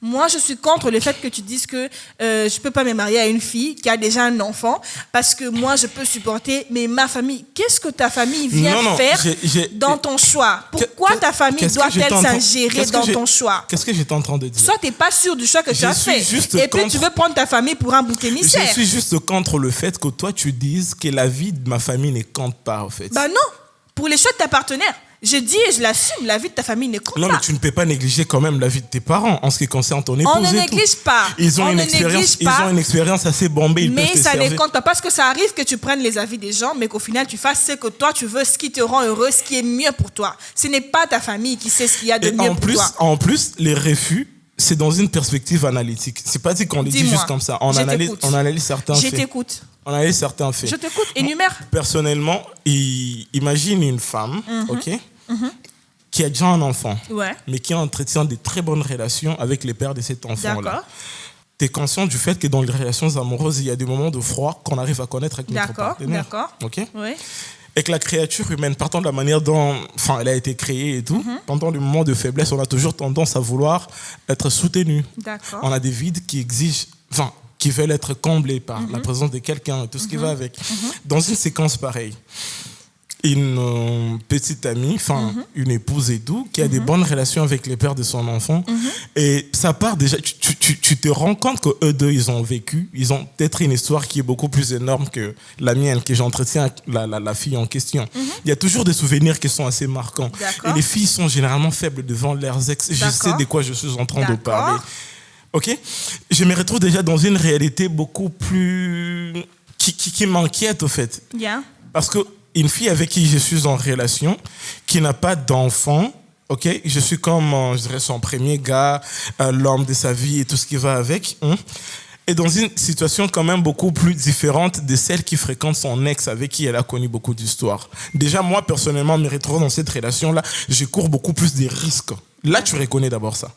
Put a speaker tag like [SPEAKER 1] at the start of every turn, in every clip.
[SPEAKER 1] Moi, je suis contre le fait que tu dises que je peux pas me marier à une fille qui a déjà un enfant parce que moi, je peux supporter, mais ma famille, qu'est-ce que ta famille vient faire dans ton choix? Pourquoi ta famille doit-elle s'ingérer dans ton choix?
[SPEAKER 2] Qu'est-ce que j'étais en train de dire?
[SPEAKER 1] Soit tu n'es pas sûr du choix que tu as fait, et puis tu veux prendre ta famille pour un bouc émissaire.
[SPEAKER 2] Je suis juste contre le fait que toi, tu dises que la vie de ma famille ne compte pas, en fait.
[SPEAKER 1] Bah non, pour les choix de ta partenaire. Je dis et je l'assume, la vie de ta famille ne compte pas.
[SPEAKER 2] Non, mais tu ne peux pas négliger quand même la vie de tes parents en ce qui concerne ton épouse.
[SPEAKER 1] On ne néglige pas.
[SPEAKER 2] Ils ont une expérience assez bombée.
[SPEAKER 1] Mais ça ne compte pas parce que ça arrive que tu prennes les avis des gens, mais qu'au final tu fasses ce que toi tu veux, ce qui te rend heureux, ce qui est mieux pour toi. Ce n'est pas ta famille qui sait ce qu'il y a de mieux pour toi.
[SPEAKER 2] En plus, les refus, c'est dans une perspective analytique. C'est pas dit qu'on les dit juste comme ça. On analyse certains faits.
[SPEAKER 1] Je t'écoute.
[SPEAKER 2] On analyse certains faits.
[SPEAKER 1] Je t'écoute. Énumère.
[SPEAKER 2] Personnellement, imagine une femme, ok, qui a déjà un enfant, mais qui entretient de très bonnes relations avec les pères de cet enfant-là. Tu es conscient du fait que dans les relations amoureuses, il y a des moments de froid qu'on arrive à connaître avec notre partenaire.
[SPEAKER 1] D'accord.
[SPEAKER 2] Ok.
[SPEAKER 1] Oui.
[SPEAKER 2] Et que la créature humaine, partant de la manière dont elle a été créée et tout, pendant les moments de faiblesse, on a toujours tendance à vouloir être soutenu.
[SPEAKER 1] D'accord.
[SPEAKER 2] On a des vides qui exigent, qui veulent être comblés par la présence de quelqu'un et tout ce qui va avec. Dans une séquence pareille, une petite amie, une épouse et tout, qui a des bonnes relations avec les pères de son enfant, et ça part déjà, tu te rends compte qu'eux deux, ils ont vécu, ils ont peut-être une histoire qui est beaucoup plus énorme que la mienne, que j'entretiens avec la fille en question. Il y a toujours des souvenirs qui sont assez marquants. Et les filles sont généralement faibles devant leurs ex. Je sais de quoi je suis en train de parler. Ok, je me retrouve déjà dans une réalité beaucoup plus qui m'inquiète au fait. Parce que une fille avec qui je suis en relation, qui n'a pas d'enfant, ok, je suis comme, je dirais, son premier gars, l'homme de sa vie et tout ce qui va avec, et dans une situation quand même beaucoup plus différente de celle qui fréquente son ex avec qui elle a connu beaucoup d'histoires. Déjà, moi, personnellement, me retrouver dans cette relation-là, je cours beaucoup plus des risques. Là, tu reconnais d'abord ça.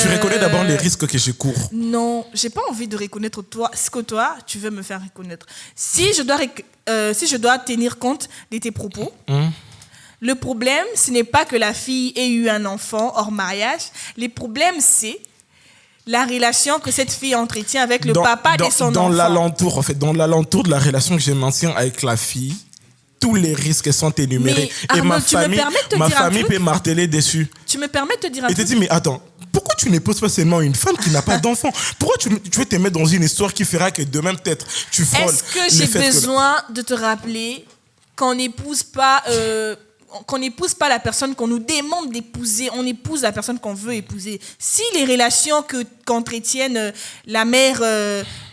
[SPEAKER 2] Tu reconnais d'abord les risques que je cours.
[SPEAKER 1] Non, j'ai pas envie de reconnaître ce que toi, tu veux me faire reconnaître. Si je dois tenir compte de tes propos, le problème, ce n'est pas que la fille ait eu un enfant hors mariage. Le problème, c'est la relation que cette fille entretient avec le papa de son enfant.
[SPEAKER 2] Dans l'alentour de la relation que je maintiens avec la fille, tous les risques sont énumérés.
[SPEAKER 1] Mais,
[SPEAKER 2] et
[SPEAKER 1] Arnaud,
[SPEAKER 2] ma famille peut marteler dessus.
[SPEAKER 1] Tu me permets de te dire un truc?
[SPEAKER 2] Et te dis, mais attends, pourquoi tu n'épouses pas seulement une femme qui n'a pas d'enfant? Pourquoi tu veux te mettre dans une histoire qui fera que demain, peut-être, tu frôles?
[SPEAKER 1] Est-ce que j'ai besoin de te rappeler qu'on n'épouse pas la personne qu'on nous demande d'épouser, on épouse la personne qu'on veut épouser. Si les relations qu'entretiennent la mère,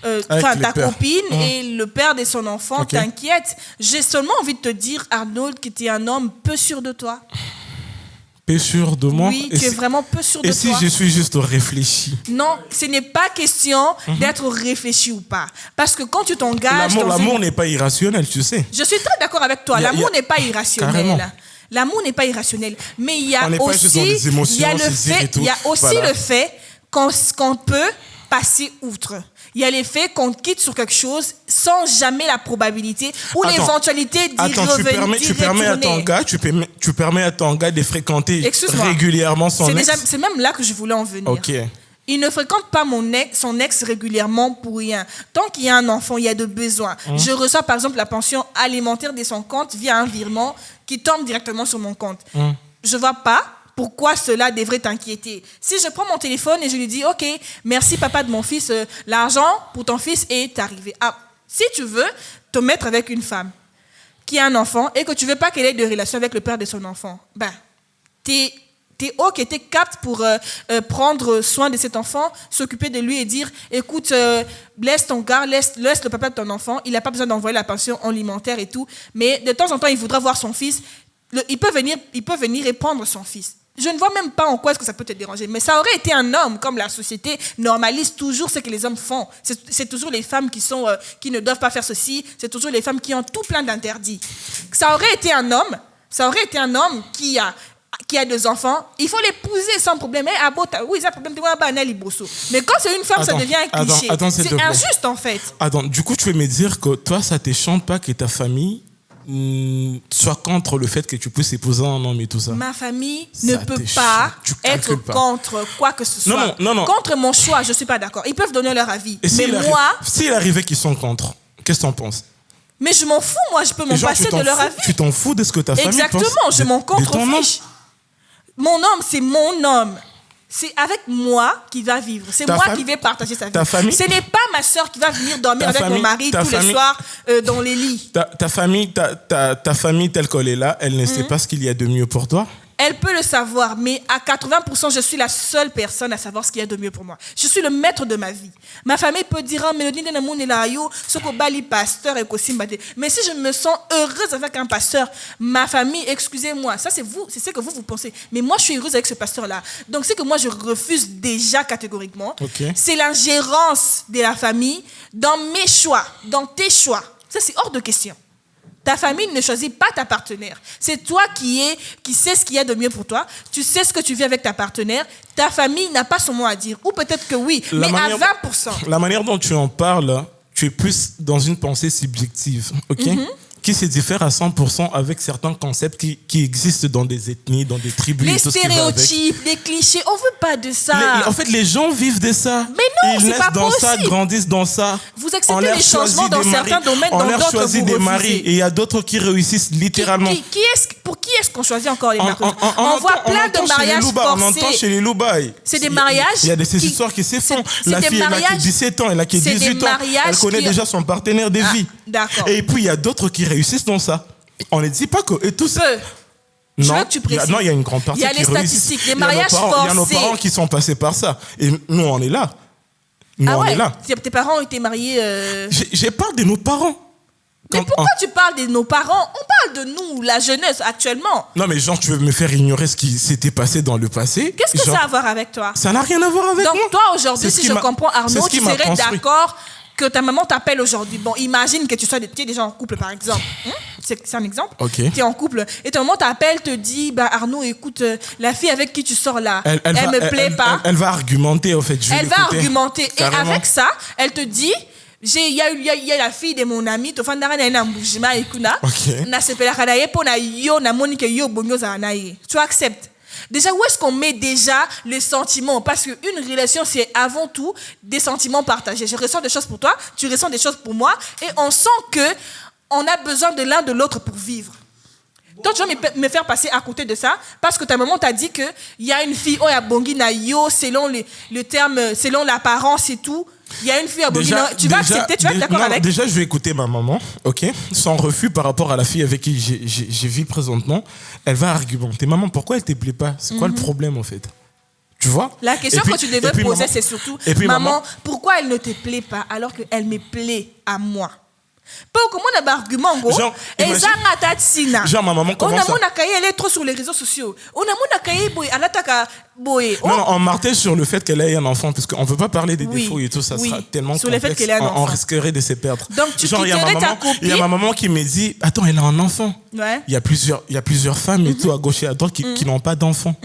[SPEAKER 1] ta copine et le père de son enfant t'inquiètent, j'ai seulement envie de te dire, Arnold, que tu es un homme peu sûr de toi.
[SPEAKER 2] Peu sûr de moi?
[SPEAKER 1] Oui, tu es vraiment peu sûr de toi.
[SPEAKER 2] Et si je suis juste réfléchi?
[SPEAKER 1] Non, ce n'est pas question d'être réfléchi ou pas. Parce que quand tu t'engages...
[SPEAKER 2] L'amour n'est pas irrationnel, tu sais.
[SPEAKER 1] Je suis très d'accord avec toi. L'amour n'est pas irrationnel.
[SPEAKER 2] Carrément.
[SPEAKER 1] L'amour n'est pas irrationnel. Mais il y a aussi, le fait qu'on peut passer outre. Il y a l'effet qu'on quitte sur quelque chose sans jamais la probabilité ou l'éventualité d'y revenir.
[SPEAKER 2] Tu permets à ton gars de fréquenter régulièrement son ex.
[SPEAKER 1] C'est même là que je voulais en venir.
[SPEAKER 2] Okay.
[SPEAKER 1] Il ne fréquente pas son ex régulièrement pour rien. Tant qu'il y a un enfant, il y a de besoins. Je reçois par exemple la pension alimentaire de son compte via un virement qui tombe directement sur mon compte. Je ne vois pas pourquoi cela devrait t'inquiéter. Si je prends mon téléphone et je lui dis « Ok, merci papa de mon fils, l'argent pour ton fils est arrivé. » Si tu veux te mettre avec une femme qui a un enfant et que tu ne veux pas qu'elle ait de relation avec le père de son enfant, t'es OK, t'es capte pour prendre soin de cet enfant, s'occuper de lui et dire « Écoute, laisse ton gars, laisse le papa de ton enfant, il n'a pas besoin d'envoyer la pension alimentaire et tout, mais de temps en temps, il voudra voir son fils. Il peut venir et prendre son fils. » Je ne vois même pas en quoi est-ce que ça peut te déranger. Mais ça aurait été un homme, comme la société normalise toujours ce que les hommes font. C'est toujours les femmes qui ne doivent pas faire ceci. C'est toujours les femmes qui ont tout plein d'interdits. Ça aurait été un homme qui a des enfants. Il faut l'épouser sans problème. Oui, ça problème. Mais quand c'est une femme, ça devient un cliché. C'est injuste, en fait.
[SPEAKER 2] Du coup, tu veux me dire que toi, ça ne te chante pas que ta famille soit contre le fait que tu puisses épouser un homme et tout ça.
[SPEAKER 1] Ma famille
[SPEAKER 2] Ça
[SPEAKER 1] ne peut pas être contre quoi que ce soit.
[SPEAKER 2] Non.
[SPEAKER 1] Contre mon choix, je ne suis pas d'accord. Ils peuvent donner leur avis.
[SPEAKER 2] Et s'il arrivait qu'ils sont contre, qu'est-ce que tu en penses?
[SPEAKER 1] Mais je m'en fous, moi, je peux m'en passer de leur avis.
[SPEAKER 2] Tu t'en fous de ce que ta famille pense?
[SPEAKER 1] Exactement, je m'en contrefiche. Mon homme, c'est mon homme. C'est avec moi qu'il va vivre. C'est moi qui vais partager sa vie. Ce n'est pas ma soeur qui va venir dormir avec mon mari tous les soirs dans les lits.
[SPEAKER 2] Ta famille telle qu'elle est là, elle ne sait pas ce qu'il y a de mieux pour toi?
[SPEAKER 1] Elle peut le savoir, mais à 80%, je suis la seule personne à savoir ce qu'il y a de mieux pour moi. Je suis le maître de ma vie. Ma famille peut dire, pasteur et mais si je me sens heureuse avec un pasteur, ma famille, excusez-moi, ça c'est vous, c'est ce que vous pensez. Mais moi, je suis heureuse avec ce pasteur-là. Donc, c'est que moi, je refuse déjà catégoriquement. C'est l'ingérence de la famille dans mes choix, dans tes choix. Ça, c'est hors de question. Ta famille ne choisit pas ta partenaire. C'est toi qui sais ce qu'il y a de mieux pour toi. Tu sais ce que tu vis avec ta partenaire. Ta famille n'a pas son mot à dire. Ou peut-être que oui, mais à 20%.
[SPEAKER 2] La manière dont tu en parles, tu es plus dans une pensée subjective, ok? Qui se diffère à 100% avec certains concepts qui existent dans des ethnies, dans des tribus.
[SPEAKER 1] Les stéréotypes, les clichés, on ne veut pas de ça.
[SPEAKER 2] En fait, les gens vivent de ça.
[SPEAKER 1] Mais non, c'est pas possible. Ils naissent dans ça,
[SPEAKER 2] grandissent dans ça.
[SPEAKER 1] Vous acceptez les changements dans certains domaines, dans d'autres, vous refusez. On leur choisit des maris
[SPEAKER 2] et il y a d'autres qui réussissent littéralement.
[SPEAKER 1] Pour qui est-ce qu'on choisit encore les maris? On voit plein de mariages forcés.
[SPEAKER 2] On entend chez les loubaïs.
[SPEAKER 1] C'est des mariages.
[SPEAKER 2] Il y a ces histoires qui se font. La fille, elle a qui 17 ans, elle a qui 18 ans. Elle connaît déjà son partenaire de vie.
[SPEAKER 1] D'accord.
[SPEAKER 2] Et puis, il y a d'autres qui réussissent dans ça. On ne dit pas que et tous.
[SPEAKER 1] Je veux que tu précises.
[SPEAKER 2] Il y a une grande partie qui réussit.
[SPEAKER 1] Il y a les statistiques, les mariages forcés.
[SPEAKER 2] Il y a nos parents qui sont passés par ça. Et nous, on est là. On est là.
[SPEAKER 1] Tes parents ont été mariés.
[SPEAKER 2] J'ai parlé de nos parents.
[SPEAKER 1] Mais pourquoi tu parles de nos parents? On parle de nous, la jeunesse, actuellement.
[SPEAKER 2] Non, mais genre, tu veux me faire ignorer ce qui s'était passé dans le passé?
[SPEAKER 1] Qu'est-ce que ça a à voir avec toi?
[SPEAKER 2] Ça n'a rien à voir avec moi.
[SPEAKER 1] Donc, toi, aujourd'hui, si je comprends, Arnaud, tu serais d'accord que ta maman t'appelle aujourd'hui. Bon, imagine que tu es déjà en couple, par exemple. C'est un exemple. Tu es en couple. Et ta maman t'appelle, te dit, Arnaud, écoute, la fille avec qui tu sors là, elle me plaît pas.
[SPEAKER 2] Elle va argumenter, en fait.
[SPEAKER 1] Elle va argumenter. Carrément. Et avec ça, elle te dit, il y a la fille de mon ami, tu acceptes. Déjà, où est-ce qu'on met déjà les sentiments? Parce qu'une relation, c'est avant tout des sentiments partagés. Je ressens des choses pour toi, tu ressens des choses pour moi, et on sent qu'on a besoin de l'un de l'autre pour vivre. Toi, tu vas me faire passer à côté de ça, parce que ta maman t'a dit qu'il y a une fille, oh, ya bongi na yo, selon le terme, selon l'apparence et tout. Il y a une fille à Bobina. Tu vas accepter, tu vas être d'accord avec?
[SPEAKER 2] Déjà, je vais écouter ma maman, ok? Sans refus par rapport à la fille avec qui je vis présentement. Elle va argumenter. Maman, pourquoi elle ne te plaît pas? C'est quoi le problème, en fait? Tu vois?
[SPEAKER 1] La question que tu devrais poser, c'est surtout, maman, pourquoi elle ne te plaît pas alors qu'elle me plaît à moi? Pas comment on a argument go
[SPEAKER 2] genre ma maman commence
[SPEAKER 1] elle est trop sur les réseaux sociaux.
[SPEAKER 2] Non, on martait sur le fait qu'elle ait un enfant parce qu'on ne veut pas parler des défauts et tout, ça sera tellement
[SPEAKER 1] sur
[SPEAKER 2] complexe,
[SPEAKER 1] le fait qu'elle ait un enfant.
[SPEAKER 2] On risquerait de se perdre.
[SPEAKER 1] Donc tu
[SPEAKER 2] genre, il y a ma maman qui me dit attends, elle a un enfant.
[SPEAKER 1] Ouais.
[SPEAKER 2] Il y a plusieurs femmes et tout à gauche et à droite qui n'ont pas d'enfant.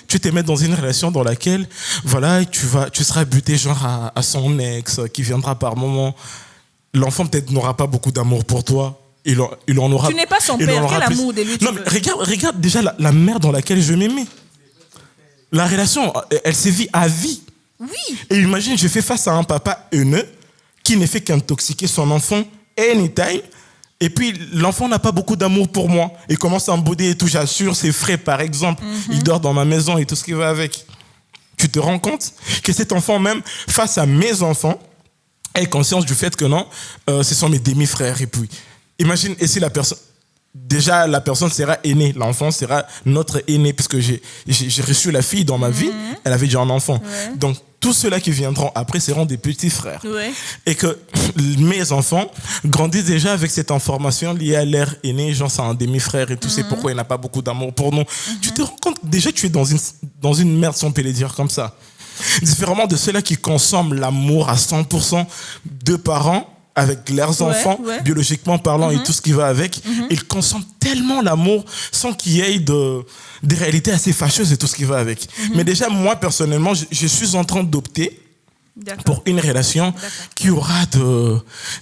[SPEAKER 2] Tu te mets dans une relation dans laquelle voilà, tu seras buté genre à son ex qui viendra par moment. L'enfant peut-être n'aura pas beaucoup d'amour pour toi. Il en aura.
[SPEAKER 1] Tu n'es pas son père. Quel amour de lui tu veux?
[SPEAKER 2] Mais regarde déjà la mère dans laquelle je m'aimais. La relation, elle se vit à vie.
[SPEAKER 1] Oui.
[SPEAKER 2] Et imagine, je fais face à un papa haineux qui ne fait qu'intoxiquer son enfant anytime. Et puis, l'enfant n'a pas beaucoup d'amour pour moi. Il commence à me bouder et tout. J'assure ses frais, par exemple. Il dort dans ma maison et tout ce qui va avec. Tu te rends compte que cet enfant, même face à mes enfants, ait conscience du fait que non, ce sont mes demi-frères. Et puis, imagine, et si la personne sera aînée, l'enfant sera notre aîné, puisque j'ai reçu la fille dans ma vie, elle avait déjà un enfant. Ouais. Donc, tous ceux-là qui viendront après seront des petits frères. Ouais. Et que mes enfants grandissent déjà avec cette information liée à leur aîné, genre c'est un demi-frère et tout, c'est pourquoi il n'a pas beaucoup d'amour pour nous. Tu te rends compte, déjà tu es dans une merde, si on peut les dire comme ça. Différemment de ceux-là qui consomment l'amour à 100% de parents avec leurs enfants, biologiquement parlant et tout ce qui va avec, ils consomment tellement l'amour sans qu'il y ait des réalités assez fâcheuses et tout ce qui va avec. Mais déjà, moi, personnellement, je suis en train d'opter pour une relation qui aura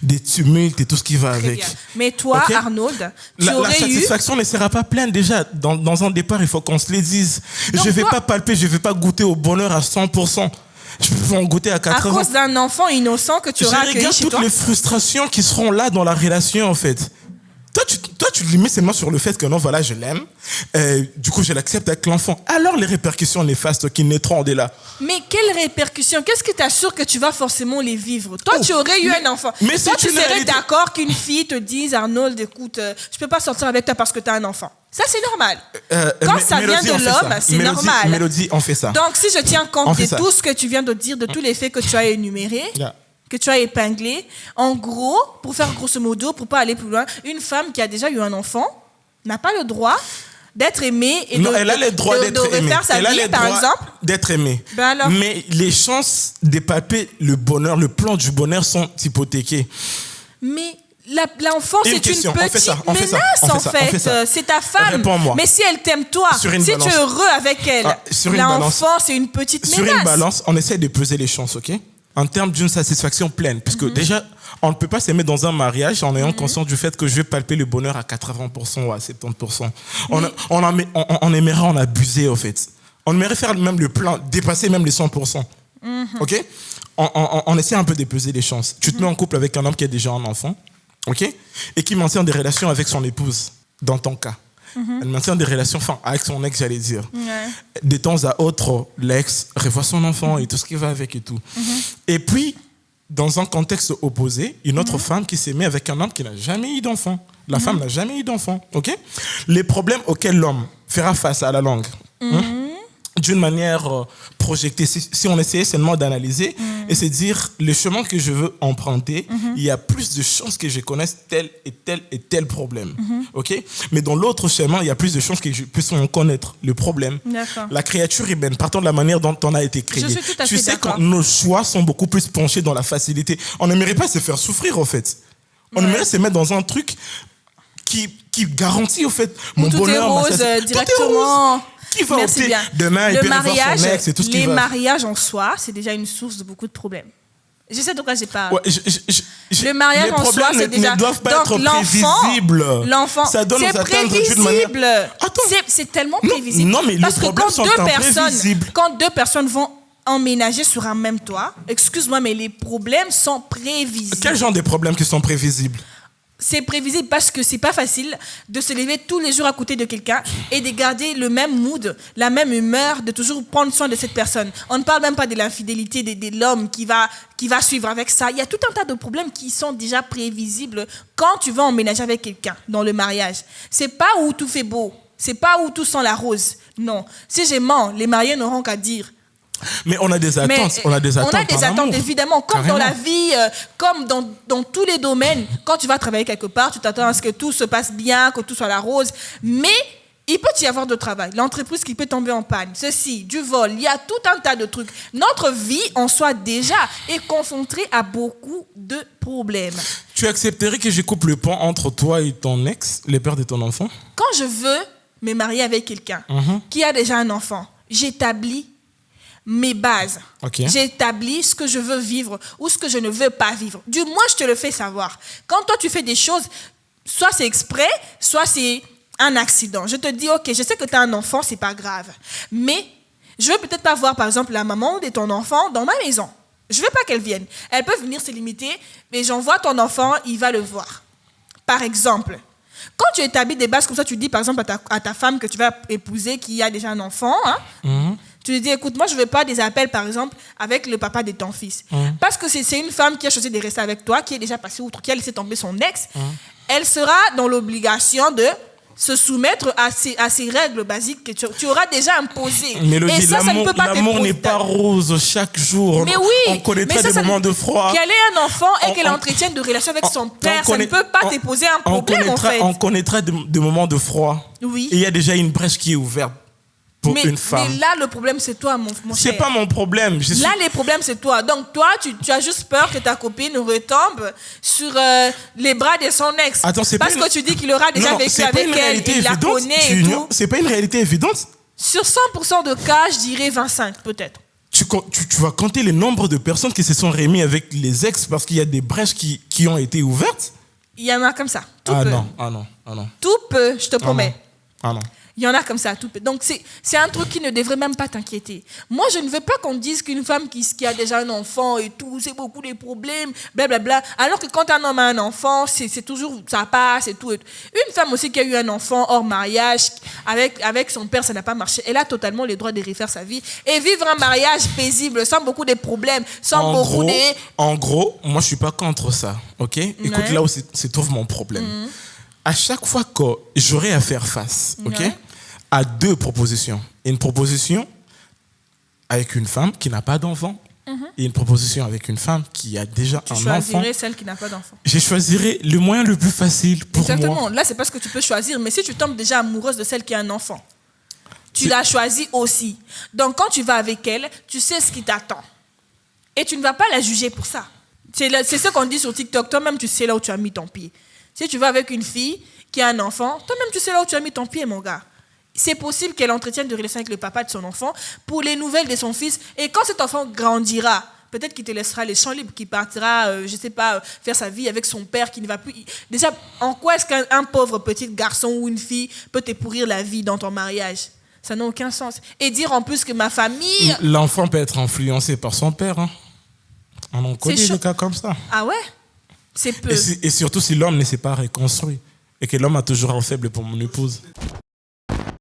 [SPEAKER 2] des tumultes et tout ce qui va
[SPEAKER 1] Très
[SPEAKER 2] avec.
[SPEAKER 1] bien. Mais toi,
[SPEAKER 2] Ok?
[SPEAKER 1] Arnold, tu
[SPEAKER 2] La
[SPEAKER 1] aurais eu...
[SPEAKER 2] satisfaction ne sera pas pleine déjà. Dans un départ, il faut qu'on se le dise.
[SPEAKER 1] Donc
[SPEAKER 2] je ne vais
[SPEAKER 1] toi-
[SPEAKER 2] pas palper, je ne vais pas goûter au bonheur à 100%. Je vais en goûter à
[SPEAKER 1] À
[SPEAKER 2] 80%.
[SPEAKER 1] cause d'un enfant innocent que tu
[SPEAKER 2] Je
[SPEAKER 1] auras accueilli
[SPEAKER 2] regarde
[SPEAKER 1] chez
[SPEAKER 2] toutes
[SPEAKER 1] toi.
[SPEAKER 2] les frustrations qui seront là dans la relation, en fait. Toi, tu limites seulement sur le fait que non, voilà, je l'aime. Du coup, je l'accepte avec l'enfant. Alors, les répercussions néfastes qui naîtront de là.
[SPEAKER 1] Mais quelles répercussions? Qu'est-ce qui t'assure que tu vas forcément les vivre? Toi, tu aurais eu un enfant.
[SPEAKER 2] mais
[SPEAKER 1] Toi,
[SPEAKER 2] c'est
[SPEAKER 1] tu
[SPEAKER 2] une
[SPEAKER 1] serais
[SPEAKER 2] réalité.
[SPEAKER 1] d'accord qu'une fille te dise, Arnold, écoute, je peux pas sortir avec toi parce que tu as un enfant. Ça, c'est normal. Quand ça vient
[SPEAKER 2] Mélodie, on
[SPEAKER 1] de
[SPEAKER 2] fait
[SPEAKER 1] l'homme,
[SPEAKER 2] ça.
[SPEAKER 1] c'est normal.
[SPEAKER 2] Mélodie, on fait ça.
[SPEAKER 1] Donc, si je tiens
[SPEAKER 2] On
[SPEAKER 1] compte
[SPEAKER 2] fait
[SPEAKER 1] de
[SPEAKER 2] ça.
[SPEAKER 1] tout ce que tu viens de dire, de tous les faits que tu as énumérés,
[SPEAKER 2] Yeah.
[SPEAKER 1] que tu as épinglés, en gros, pour faire grosso modo, pour pas aller plus loin, une femme qui a déjà eu un enfant n'a pas le droit d'être aimée et
[SPEAKER 2] Non, elle a le droit
[SPEAKER 1] de
[SPEAKER 2] d'être aimée.
[SPEAKER 1] refaire sa
[SPEAKER 2] Elle a
[SPEAKER 1] vie,
[SPEAKER 2] le
[SPEAKER 1] par
[SPEAKER 2] droit
[SPEAKER 1] exemple.
[SPEAKER 2] d'être aimée.
[SPEAKER 1] Ben alors?
[SPEAKER 2] Mais les chances de palper le bonheur, le plan du bonheur sont hypothéquées.
[SPEAKER 1] Mais l'enfant,
[SPEAKER 2] Une
[SPEAKER 1] c'est une
[SPEAKER 2] question, on fait
[SPEAKER 1] petite
[SPEAKER 2] ça, on fait ça,
[SPEAKER 1] menace,
[SPEAKER 2] on fait
[SPEAKER 1] en
[SPEAKER 2] ça, on fait ça.
[SPEAKER 1] fait. C'est ta femme.
[SPEAKER 2] Réponds-moi.
[SPEAKER 1] Mais si elle t'aime, toi,
[SPEAKER 2] Sur une
[SPEAKER 1] si
[SPEAKER 2] balance.
[SPEAKER 1] tu es heureux avec elle,
[SPEAKER 2] sur une balance.
[SPEAKER 1] l'enfant, c'est une petite
[SPEAKER 2] Sur
[SPEAKER 1] menace.
[SPEAKER 2] une balance, on essaie de peser les chances, ok? En termes d'une satisfaction pleine. Puisque déjà, on ne peut pas s'aimer dans un mariage en ayant conscience du fait que je vais palper le bonheur à 80% ou à 70%. On aimerait en abuser, en fait. On aimerait faire même le plein, dépasser même les 100%. Ok? On essaie un peu de peser les chances. Tu te mets en couple avec un homme qui a déjà un enfant, ok? Et qui maintient des relations avec son épouse, dans ton cas. Elle maintient des relations, enfin, avec son ex, j'allais dire.
[SPEAKER 1] Ouais.
[SPEAKER 2] De temps à autre, l'ex revoit son enfant et tout ce qui va avec et tout. Et puis, dans un contexte opposé, une autre femme qui s'est mise avec un homme qui n'a jamais eu d'enfant. La femme n'a jamais eu d'enfant, ok? Les problèmes auxquels l'homme fera face à la longue, d'une manière projetée, si on essayait seulement d'analyser et se dire, le chemin que je veux emprunter, il y a plus de chances que je connaisse tel et tel et tel problème. Ok? Mais dans l'autre chemin, il y a plus de chances que je puisse en connaître le problème.
[SPEAKER 1] D'accord.
[SPEAKER 2] La créature humaine, partant de la manière dont on a été créé.
[SPEAKER 1] Je suis tout à
[SPEAKER 2] Tu
[SPEAKER 1] fait
[SPEAKER 2] sais
[SPEAKER 1] d'accord.
[SPEAKER 2] que nos choix sont beaucoup plus penchés dans la facilité. On n'aimerait pas se faire souffrir, en fait. On aimerait se mettre dans un truc qui garantit, au fait, mon
[SPEAKER 1] Tout
[SPEAKER 2] bonheur.
[SPEAKER 1] est
[SPEAKER 2] ma
[SPEAKER 1] rose
[SPEAKER 2] satisfaction. Tout est
[SPEAKER 1] directement.
[SPEAKER 2] rose. Qui va
[SPEAKER 1] Merci
[SPEAKER 2] opter
[SPEAKER 1] bien.
[SPEAKER 2] demain et
[SPEAKER 1] Le
[SPEAKER 2] puis revoir son
[SPEAKER 1] mariage,
[SPEAKER 2] ex et tout ce qui
[SPEAKER 1] les
[SPEAKER 2] va.
[SPEAKER 1] mariages en soi, c'est déjà une source de beaucoup de problèmes. Je sais de quoi je parle.
[SPEAKER 2] Ouais,
[SPEAKER 1] Le mariage
[SPEAKER 2] les
[SPEAKER 1] en soi,
[SPEAKER 2] problèmes
[SPEAKER 1] c'est déjà...
[SPEAKER 2] ne doivent pas
[SPEAKER 1] Donc,
[SPEAKER 2] être prévisibles.
[SPEAKER 1] L'enfant,
[SPEAKER 2] Ça doit
[SPEAKER 1] c'est
[SPEAKER 2] nous atteindre d'une manière...
[SPEAKER 1] prévisible.
[SPEAKER 2] Attends.
[SPEAKER 1] C'est tellement
[SPEAKER 2] Non,
[SPEAKER 1] prévisible.
[SPEAKER 2] non, mais les
[SPEAKER 1] Parce que
[SPEAKER 2] problèmes sont imprévisibles.
[SPEAKER 1] quand deux personnes vont emménager sur un même toit, excuse-moi, mais les problèmes sont prévisibles.
[SPEAKER 2] Quel genre de problèmes qui sont prévisibles?
[SPEAKER 1] C'est prévisible parce que c'est pas facile de se lever tous les jours à côté de quelqu'un et de garder le même mood, la même humeur, de toujours prendre soin de cette personne. On ne parle même pas de l'infidélité de l'homme qui va suivre avec ça. Il y a tout un tas de problèmes qui sont déjà prévisibles quand tu vas emménager avec quelqu'un dans le mariage. C'est pas où tout fait beau, c'est pas où tout sent la rose. Non. Si je mens, les mariés n'auront qu'à dire.
[SPEAKER 2] Mais on a des attentes.
[SPEAKER 1] Mais,
[SPEAKER 2] on a des attentes.
[SPEAKER 1] On a des
[SPEAKER 2] par
[SPEAKER 1] attentes,
[SPEAKER 2] amour.
[SPEAKER 1] évidemment. Comme
[SPEAKER 2] Carrément.
[SPEAKER 1] dans la vie, comme dans tous les domaines. Quand tu vas travailler quelque part, tu t'attends à ce que tout se passe bien, que tout soit la rose. Mais il peut y avoir de travail. L'entreprise qui peut tomber en panne. Ceci, du vol. Il y a tout un tas de trucs. Notre vie, en soi, déjà, est confrontée à beaucoup de problèmes.
[SPEAKER 2] Tu accepterais que je coupe le pont entre toi et ton ex, le père de ton enfant?
[SPEAKER 1] Quand je veux me marier avec quelqu'un qui a déjà un enfant, j'établis mes bases.
[SPEAKER 2] Ok.
[SPEAKER 1] J'établis ce que je veux vivre ou ce que je ne veux pas vivre. Du moins, je te le fais savoir. Quand toi, tu fais des choses, soit c'est exprès, soit c'est un accident. Je te dis, ok, je sais que tu as un enfant, c'est pas grave. Mais je veux peut-être pas voir, par exemple, la maman de ton enfant dans ma maison. Je veux pas qu'elle vienne. Elle peut venir se limiter, mais j'envoie ton enfant, il va le voir. Par exemple, quand tu établis des bases comme ça, tu dis, par exemple, à ta femme que tu vas épouser, qui a déjà un enfant, tu lui dis, écoute, moi, je ne veux pas des appels, par exemple, avec le papa de ton fils. Parce que c'est une femme qui a choisi de rester avec toi, qui est déjà passée outre, qui a laissé tomber son ex. Elle sera dans l'obligation de se soumettre à ces règles basiques que tu auras déjà imposées.
[SPEAKER 2] Mélodie,
[SPEAKER 1] Et ça ne peut pas
[SPEAKER 2] l'amour n'est pas rose chaque jour.
[SPEAKER 1] Mais oui,
[SPEAKER 2] on connaîtra
[SPEAKER 1] mais ça,
[SPEAKER 2] des moments de froid.
[SPEAKER 1] Qu'elle ait un enfant et qu'elle entretienne de relations avec son père, ça ne peut pas te poser un problème, en fait.
[SPEAKER 2] On connaîtra des moments de froid.
[SPEAKER 1] Oui.
[SPEAKER 2] Et il y a déjà une brèche qui est ouverte pour une femme.
[SPEAKER 1] Mais là, le problème, c'est toi, mon
[SPEAKER 2] C'est
[SPEAKER 1] cher.
[SPEAKER 2] pas mon problème.
[SPEAKER 1] Là, les problèmes, c'est toi. Donc, toi, tu as juste peur que ta copine retombe sur les bras de son ex.
[SPEAKER 2] Attends, c'est
[SPEAKER 1] parce
[SPEAKER 2] pas
[SPEAKER 1] que tu dis qu'il aura déjà vécu avec elle, il la connaît et tout.
[SPEAKER 2] C'est pas une réalité évidente.
[SPEAKER 1] Sur 100% de cas, je dirais 25, peut-être.
[SPEAKER 2] tu vas compter le nombre de personnes qui se sont remis avec les ex parce qu'il y a des brèches qui ont été ouvertes.
[SPEAKER 1] Il y en a comme ça. Tout
[SPEAKER 2] Ah
[SPEAKER 1] peu.
[SPEAKER 2] non, ah non, ah non.
[SPEAKER 1] Tout peu, je te promets.
[SPEAKER 2] Ah non.
[SPEAKER 1] Il y en a comme ça, tout peu. Donc, c'est un truc qui ne devrait même pas t'inquiéter. Moi, je ne veux pas qu'on dise qu'une femme qui a déjà un enfant et tout, c'est beaucoup de problèmes, blablabla. Alors que quand un homme a un enfant, c'est toujours, ça passe et tout. Une femme aussi qui a eu un enfant hors mariage, avec son père, ça n'a pas marché. Elle a totalement le droit de refaire sa vie et vivre un mariage paisible, sans beaucoup de problèmes, sans beaucoup de...
[SPEAKER 2] En gros, moi, je ne suis pas contre ça, ok? Écoute, là où se trouve mon problème. À chaque fois que j'aurai à faire face, à deux propositions. Une proposition avec une femme qui n'a pas d'enfant et une proposition avec une femme qui a déjà un enfant.
[SPEAKER 1] Tu choisirais celle qui n'a pas d'enfant.
[SPEAKER 2] Je choisirais le moyen le plus facile pour moi.
[SPEAKER 1] Exactement. Là, c'est pas ce que tu peux choisir. Mais si tu tombes déjà amoureuse de celle qui a un enfant, tu l'as choisie aussi. Donc, quand tu vas avec elle, tu sais ce qui t'attend. Et tu ne vas pas la juger pour ça. C'est ce qu'on dit sur TikTok. Toi-même, tu sais là où tu as mis ton pied. Si tu vas avec une fille qui a un enfant, toi-même, tu sais là où tu as mis ton pied, mon gars. C'est possible qu'elle entretienne des relations avec le papa de son enfant pour les nouvelles de son fils. Et quand cet enfant grandira, peut-être qu'il te laissera les champs libres, qu'il partira, je ne sais pas, faire sa vie avec son père qui ne va plus... Déjà, en quoi est-ce qu'un pauvre petit garçon ou une fille peut te pourrir la vie dans ton mariage? Ça n'a aucun sens. Et dire en plus que ma famille...
[SPEAKER 2] L'enfant peut être influencé par son père. Hein. On en connaît des cas comme ça.
[SPEAKER 1] Ah ouais? C'est peu.
[SPEAKER 2] Et surtout si l'homme ne s'est pas reconstruit et que l'homme a toujours un faible pour mon épouse.